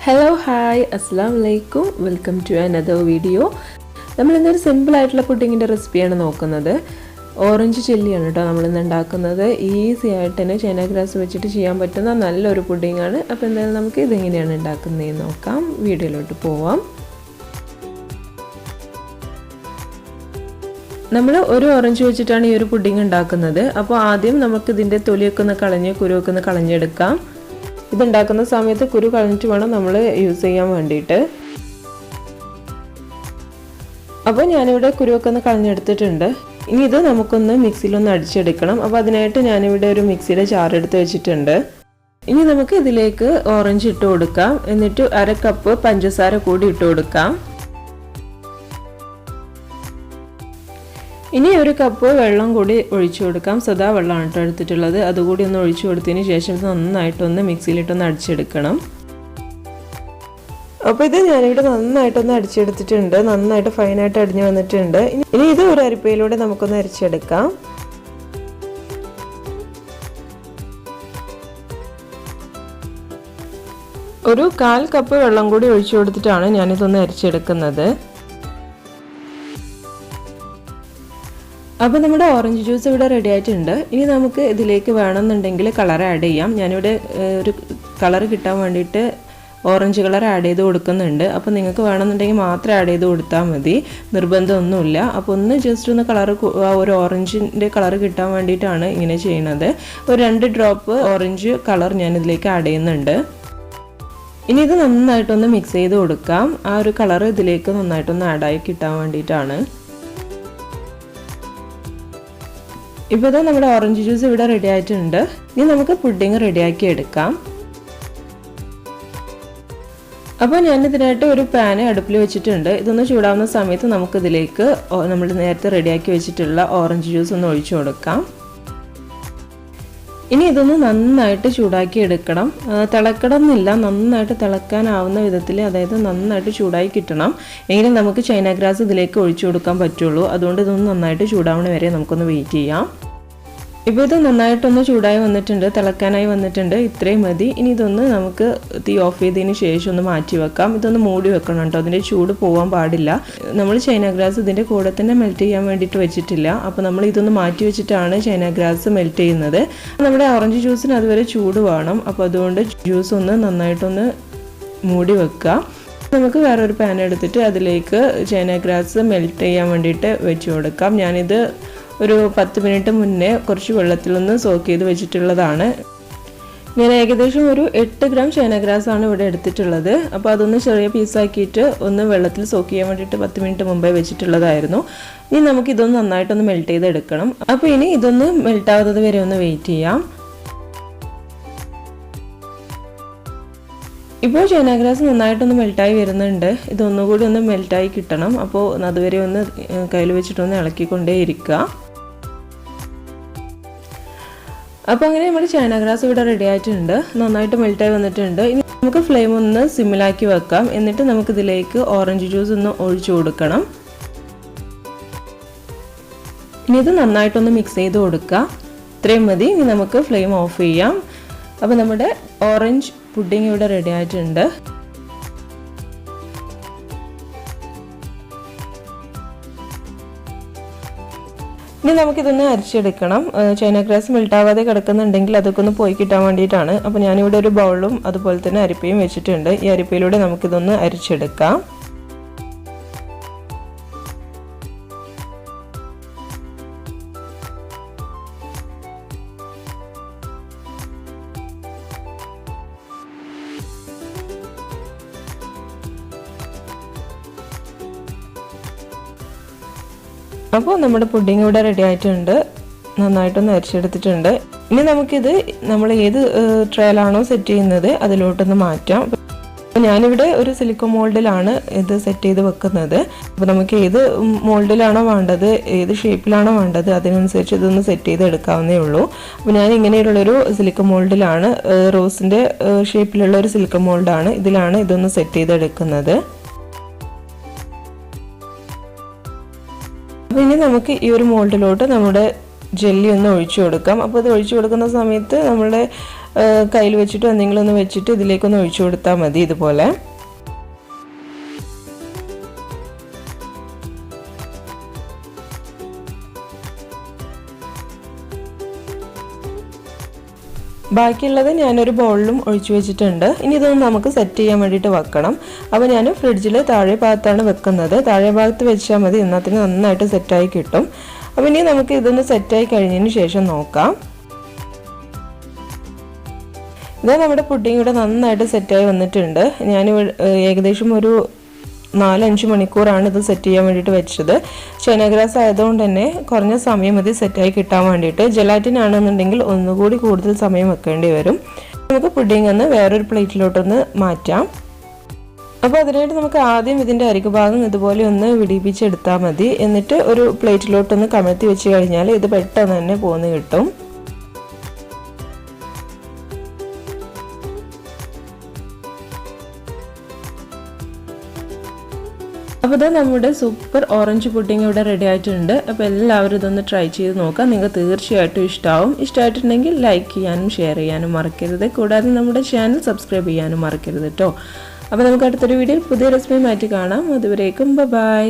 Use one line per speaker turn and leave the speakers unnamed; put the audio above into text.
Hello, hi, Assalamu alaikum. Welcome to another video. നമ്മൾ ഇന്നൊരു simple ആയിട്ടുള്ള പുഡിങ്ങിന്റെ റെസിപ്പിയാണ് നോക്കുന്നത്. ഓറഞ്ച് ചില്ലിയാണ് കേട്ടോ നമ്മൾ ഇന്ന് ഉണ്ടാക്കുന്നത്. ഈസി ആയിട്ട് തന്നെ ചൈന ഗ്രാസ് വെച്ചിട്ട് ചെയ്യാൻ പറ്റുന്ന നല്ലൊരു പുഡിംഗ് ആണ്. അപ്പോൾ എന്തായാലും നമുക്ക് ഇതെങ്ങനെയാണ് ഉണ്ടാക്കുന്നതെന്ന് നോക്കാം. വീഡിയോയിലോട്ട് പോവാം. നമ്മൾ ഒരു ഓറഞ്ച് വെച്ചിട്ടാണ് ഈ ഒരു പുഡിംഗ് ഉണ്ടാക്കുന്നത്. അപ്പോൾ ആദ്യം നമുക്ക് ഇതിന്റെ തൊലിയൊക്കെ ഒന്ന് കളഞ്ഞ് കുരുവൊക്കെ ഒന്ന് കളഞ്ഞെടുക്കാം. ഇതുണ്ടാക്കുന്ന സമയത്ത് കുരു കളഞ്ഞിട്ട് വേണം നമ്മൾ യൂസ് ചെയ്യാൻ വേണ്ടിയിട്ട്. അപ്പോൾ ഞാനിവിടെ കുരുവൊക്കെ ഒന്ന് കളഞ്ഞെടുത്തിട്ടുണ്ട്. ഇനി ഇത് നമുക്കൊന്ന് മിക്സിയിലൊന്ന് അടിച്ചെടുക്കണം. അപ്പോൾ അതിനായിട്ട് ഞാനിവിടെ ഒരു മിക്സിയുടെ ജാർ എടുത്ത് വെച്ചിട്ടുണ്ട്. ഇനി നമുക്ക് ഇതിലേക്ക് ഓറഞ്ച് ഇട്ട് കൊടുക്കാം. എന്നിട്ട് 1/2 കപ്പ് പഞ്ചസാര കൂടി ഇട്ട് കൊടുക്കാം. ഇനി 1 കപ്പ് വെള്ളം കൂടി ഒഴിച്ചു കൊടുക്കാം. സദാ വെള്ളമാണ് കേട്ടോ എടുത്തിട്ടുള്ളത്. അതുകൂടി ഒന്ന് ഒഴിച്ചു കൊടുത്തതിന് ശേഷം നന്നായിട്ടൊന്ന് മിക്സിയിലിട്ടൊന്ന് അടിച്ചെടുക്കണം. അപ്പോൾ ഇത് ഞാനിവിടെ നന്നായിട്ടൊന്ന് അടിച്ചെടുത്തിട്ടുണ്ട്. നന്നായിട്ട് ഫൈനായിട്ട് അടിഞ്ഞു വന്നിട്ടുണ്ട്. ഇനി ഇത് ഒരു അരിപ്പയിലൂടെ നമുക്കൊന്ന് അരിച്ചെടുക്കാം. ഒരു 1/4 കപ്പ് വെള്ളം കൂടി ഒഴിച്ചു കൊടുത്തിട്ടാണ് ഞാനിതൊന്ന് അരിച്ചെടുക്കുന്നത്. അപ്പോൾ നമ്മുടെ ഓറഞ്ച് ജ്യൂസ് ഇവിടെ റെഡി ആയിട്ടുണ്ട്. ഇനി നമുക്ക് ഇതിലേക്ക് വേണമെന്നുണ്ടെങ്കിൽ കളർ ആഡ് ചെയ്യാം. ഞാനിവിടെ ഒരു കളർ കിട്ടാൻ വേണ്ടിയിട്ട് ഓറഞ്ച് കളർ ആഡ് ചെയ്ത് കൊടുക്കുന്നുണ്ട്. അപ്പോൾ നിങ്ങൾക്ക് വേണമെന്നുണ്ടെങ്കിൽ മാത്രം ആഡ് ചെയ്ത് കൊടുത്താൽ മതി, നിർബന്ധമൊന്നുമില്ല. അപ്പോൾ ഒന്ന് ജസ്റ്റ് ഒന്ന് കളർ ഒരു ഓറഞ്ചിൻ്റെ കളർ കിട്ടാൻ വേണ്ടിയിട്ടാണ് ഇങ്ങനെ ചെയ്യുന്നത്. ഒരു 2 ഡ്രോപ്പ് ഓറഞ്ച് കളർ ഞാൻ ഇതിലേക്ക് ആഡ് ചെയ്യുന്നുണ്ട്. ഇനി ഇത് നന്നായിട്ടൊന്ന് മിക്സ് ചെയ്ത് കൊടുക്കാം. ആ ഒരു കളർ ഇതിലേക്ക് നന്നായിട്ടൊന്ന് ആഡായി കിട്ടാൻ വേണ്ടിയിട്ടാണ്. ഇപ്പോൾ നമ്മുടെ ഓറഞ്ച് ജ്യൂസ് ഇവിടെ റെഡി ആയിട്ടുണ്ട്. ഇനി നമുക്ക് പുഡിംഗ് റെഡിയാക്കി എടുക്കാം. അപ്പോൾ ഞാനിതിനായിട്ട് ഒരു പാന് അടുപ്പിൽ വെച്ചിട്ടുണ്ട്. ഇതൊന്ന് ചൂടാവുന്ന സമയത്ത് നമുക്കിതിലേക്ക് നമ്മൾ നേരത്തെ റെഡിയാക്കി വെച്ചിട്ടുള്ള ഓറഞ്ച് ജ്യൂസ് ഒന്ന് ഒഴിച്ചു കൊടുക്കാം. ഇനി ഇതൊന്ന് നന്നായിട്ട് ചൂടാക്കി എടുക്കണം. തിളക്കണമെന്നില്ല, നന്നായിട്ട് തിളക്കാനാവുന്ന വിധത്തിൽ, അതായത് നന്നായിട്ട് ചൂടായി കിട്ടണം. എങ്കിലും നമുക്ക് ചൈന ഗ്രാസ് ഇതിലേക്ക് ഒഴിച്ചു കൊടുക്കാൻ പറ്റുള്ളൂ. അതുകൊണ്ട് ഇതൊന്ന് നന്നായിട്ട് ചൂടാവണ വരെ നമുക്കൊന്ന് വെയിറ്റ് ചെയ്യാം. ഇപ്പോൾ ഇത് നന്നായിട്ടൊന്ന് ചൂടായി വന്നിട്ടുണ്ട്, തിളക്കാനായി വന്നിട്ടുണ്ട്. ഇത്രയും മതി. ഇനി ഇതൊന്ന് നമുക്ക് തീ ഓഫ് ചെയ്തതിന് ശേഷം ഒന്ന് മാറ്റി വെക്കാം. ഇതൊന്ന് മൂടി വെക്കണം കേട്ടോ, അതിൻ്റെ ചൂട് പോകാൻ പാടില്ല. നമ്മൾ ചൈന ഗ്രാസ് ഇതിൻ്റെ കൂടെ തന്നെ മെൽറ്റ് ചെയ്യാൻ വേണ്ടിയിട്ട് വെച്ചിട്ടില്ല. അപ്പോൾ നമ്മൾ ഇതൊന്ന് മാറ്റി വെച്ചിട്ടാണ് ചൈന ഗ്രാസ് മെൽറ്റ് ചെയ്യുന്നത്. നമ്മുടെ ഓറഞ്ച് ജ്യൂസിന് അതുവരെ ചൂട് വേണം. അപ്പോൾ അതുകൊണ്ട് ജ്യൂസ് ഒന്ന് നന്നായിട്ടൊന്ന് മൂടി വെക്കുക. നമുക്ക് വേറൊരു പാൻ എടുത്തിട്ട് അതിലേക്ക് ചൈന ഗ്രാസ് മെൽറ്റ് ചെയ്യാൻ വേണ്ടിയിട്ട് വെച്ച് കൊടുക്കാം. ഞാനിത് ഒരു 10 മിനിറ്റ് മുന്നേ കുറച്ച് വെള്ളത്തിലൊന്ന് സോക്ക് ചെയ്ത് വെച്ചിട്ടുള്ളതാണ്. ഞാൻ ഏകദേശം ഒരു 8 ഗ്രാം ചൈന ഗ്രാസ് ആണ് ഇവിടെ എടുത്തിട്ടുള്ളത്. അപ്പോൾ അതൊന്ന് ചെറിയ പീസാക്കിയിട്ട് ഒന്ന് വെള്ളത്തിൽ സോക്ക് ചെയ്യാൻ വേണ്ടിയിട്ട് 10 മിനിറ്റ് മുമ്പേ വെച്ചിട്ടുള്ളതായിരുന്നു. ഇനി നമുക്കിതൊന്ന് നന്നായിട്ടൊന്ന് മെൽറ്റ് ചെയ്തെടുക്കണം. അപ്പോൾ ഇനി ഇതൊന്ന് മെൽറ്റാവുന്നത് വരെ ഒന്ന് വെയിറ്റ് ചെയ്യാം. ഇപ്പോൾ ചൈന ഗ്രാസ് നന്നായിട്ടൊന്ന് മെൽറ്റായി വരുന്നുണ്ട്. ഇതൊന്നുകൂടി ഒന്ന് മെൽറ്റായി കിട്ടണം. അപ്പോൾ അതുവരെ ഒന്ന് കയ്യിൽ വെച്ചിട്ടൊന്ന് ഇളക്കിക്കൊണ്ടേ ഇരിക്കുക. അപ്പോൾ അങ്ങനെ നമ്മുടെ ചൈന ഗ്രാസ് ഇവിടെ റെഡി ആയിട്ടുണ്ട്, നന്നായിട്ട് മെൽറ്റായി വന്നിട്ടുണ്ട്. ഇനി നമുക്ക് ഫ്ലെയിം ഒന്ന് സിമ്മിലാക്കി വെക്കാം. എന്നിട്ട് നമുക്കിതിലേക്ക് ഓറഞ്ച് ജ്യൂസ് ഒന്ന് ഒഴിച്ചു കൊടുക്കണം. ഇനി ഇത് നന്നായിട്ടൊന്ന് മിക്സ് ചെയ്ത് കൊടുക്കുക. ഇത്രയും മതി. ഇനി നമുക്ക് ഫ്ലെയിം ഓഫ് ചെയ്യാം. അപ്പോൾ നമ്മുടെ ഓറഞ്ച് പുഡിംഗ് ഇവിടെ റെഡി ആയിട്ടുണ്ട്. ഇനി നമുക്കിതൊന്ന് അരിച്ചെടുക്കണം. ചൈന ഗ്രാസ് മെൽട്ടാവാതെ കിടക്കുന്നുണ്ടെങ്കിൽ അതൊക്കെ ഒന്ന് പോയി കിട്ടാൻ വേണ്ടിയിട്ടാണ്. അപ്പോൾ ഞാനിവിടെ ഒരു ബൗളും അതുപോലെ തന്നെ അരിപ്പയും വെച്ചിട്ടുണ്ട്. ഈ അരിപ്പയിലൂടെ നമുക്കിതൊന്ന് അരിച്ചെടുക്കാം. അപ്പോൾ നമ്മുടെ പുഡിംഗ് ഇവിടെ റെഡി ആയിട്ടുണ്ട്, നന്നായിട്ടൊന്ന് അരിച്ചെടുത്തിട്ടുണ്ട്. ഇനി നമുക്കിത് നമ്മൾ ഏത് ട്രേയിലാണോ സെറ്റ് ചെയ്യുന്നത് അതിലോട്ടൊന്ന് മാറ്റാം. അപ്പോൾ ഞാനിവിടെ ഒരു സിലിക്കോൺ മോൾഡിലാണ് ഇത് സെറ്റ് ചെയ്ത് വെക്കുന്നത്. അപ്പോൾ നമുക്ക് ഏത് മോൾഡിലാണോ വേണ്ടത്, ഏത് ഷേപ്പിലാണോ വേണ്ടത് അതിനനുസരിച്ച് ഇതൊന്ന് സെറ്റ് ചെയ്ത് എടുക്കാവുന്നേ ഉള്ളൂ. അപ്പോൾ ഞാൻ ഇങ്ങനെയുള്ളൊരു സിലിക്കോൺ മോൾഡിലാണ്, റോസിൻ്റെ ഷേപ്പിലുള്ള ഒരു സിലിക്കോൺ മോൾഡാണ്, ഇതിലാണ് ഇതൊന്ന് സെറ്റ് ചെയ്തെടുക്കുന്നത്. അപ്പോൾ ഇനി നമുക്ക് ഈ ഒരു മോൾഡിലോട്ട് നമ്മുടെ ജെല്ലി ഒന്ന് ഒഴിച്ചു കൊടുക്കാം. അപ്പോൾ ഇത് ഒഴിച്ചു കൊടുക്കുന്ന സമയത്ത് നമ്മുടെ കയ്യിൽ വെച്ചിട്ട് എന്തെങ്കിലും ഒന്ന് വെച്ചിട്ട് ഇതിലേക്കൊന്ന് ഒഴിച്ചു കൊടുത്താൽ മതി. ഇതുപോലെ ബാക്കിയുള്ളത് ഞാനൊരു ബൗളിലും ഒഴിച്ചു വെച്ചിട്ടുണ്ട്. ഇനി ഇതൊന്ന് നമുക്ക് സെറ്റ് ചെയ്യാൻ വേണ്ടിയിട്ട് വെക്കണം. അപ്പോൾ ഞാൻ ഫ്രിഡ്ജിൽ താഴെ ഭാഗത്താണ് വെക്കുന്നത്. താഴെ ഭാഗത്ത് വെച്ചാൽ മതി, എന്നത്തിന് നന്നായിട്ട് സെറ്റായി കിട്ടും. അപ്പോൾ ഇനി നമുക്ക് ഇതൊന്ന് സെറ്റായി കഴിഞ്ഞതിന് ശേഷം നോക്കാം. ഇത് നമ്മുടെ പുഡിംഗ് ഇവിടെ നന്നായിട്ട് സെറ്റായി വന്നിട്ടുണ്ട്. ഞാൻ ഏകദേശം ഒരു 4-5 മണിക്കൂറാണ് ഇത് സെറ്റ് ചെയ്യാൻ വേണ്ടിയിട്ട് വെച്ചത്. ചൈന ഗ്രാസ് ആയതുകൊണ്ട് തന്നെ കുറഞ്ഞ സമയം മതി സെറ്റായി കിട്ടാൻ വേണ്ടിയിട്ട്. ജെലാറ്റിൻ ആണെന്നുണ്ടെങ്കിൽ ഒന്നുകൂടി കൂടുതൽ സമയം വെക്കേണ്ടി വരും. നമുക്ക് പുഡിംഗ് ഒന്ന് വേറൊരു പ്ലേറ്റിലോട്ടൊന്ന് മാറ്റാം. അപ്പോൾ അതിനായിട്ട് നമുക്ക് ആദ്യം ഇതിൻ്റെ അരികു ഭാഗം ഇതുപോലെ ഒന്ന് വിടിപ്പിച്ചെടുത്താൽ മതി. എന്നിട്ട് ഒരു പ്ലേറ്റിലോട്ടൊന്ന് കമഴ്ത്തി വെച്ച് കഴിഞ്ഞാൽ ഇത് പെട്ടെന്ന് തന്നെ പോന്ന് കിട്ടും. അപ്പോൾ ഇത് നമ്മുടെ സൂപ്പർ ഓറഞ്ച് പുഡിംഗ് ഇവിടെ റെഡി ആയിട്ടുണ്ട്. അപ്പോൾ എല്ലാവരും ഇതൊന്ന് ട്രൈ ചെയ്ത് നോക്കാം. നിങ്ങൾക്ക് തീർച്ചയായിട്ടും ഇഷ്ടമാവും. ഇഷ്ടമായിട്ടുണ്ടെങ്കിൽ ലൈക്ക് ചെയ്യാനും ഷെയർ ചെയ്യാനും മറക്കരുത്. കൂടാതെ നമ്മുടെ ചാനൽ സബ്സ്ക്രൈബ് ചെയ്യാനും മറക്കരുത് കേട്ടോ. അപ്പോൾ നമുക്ക് അടുത്തൊരു വീഡിയോയിൽ പുതിയ റെസിപ്പിയുമായിട്ട് കാണാം. അതുവരേക്കും ബൈ.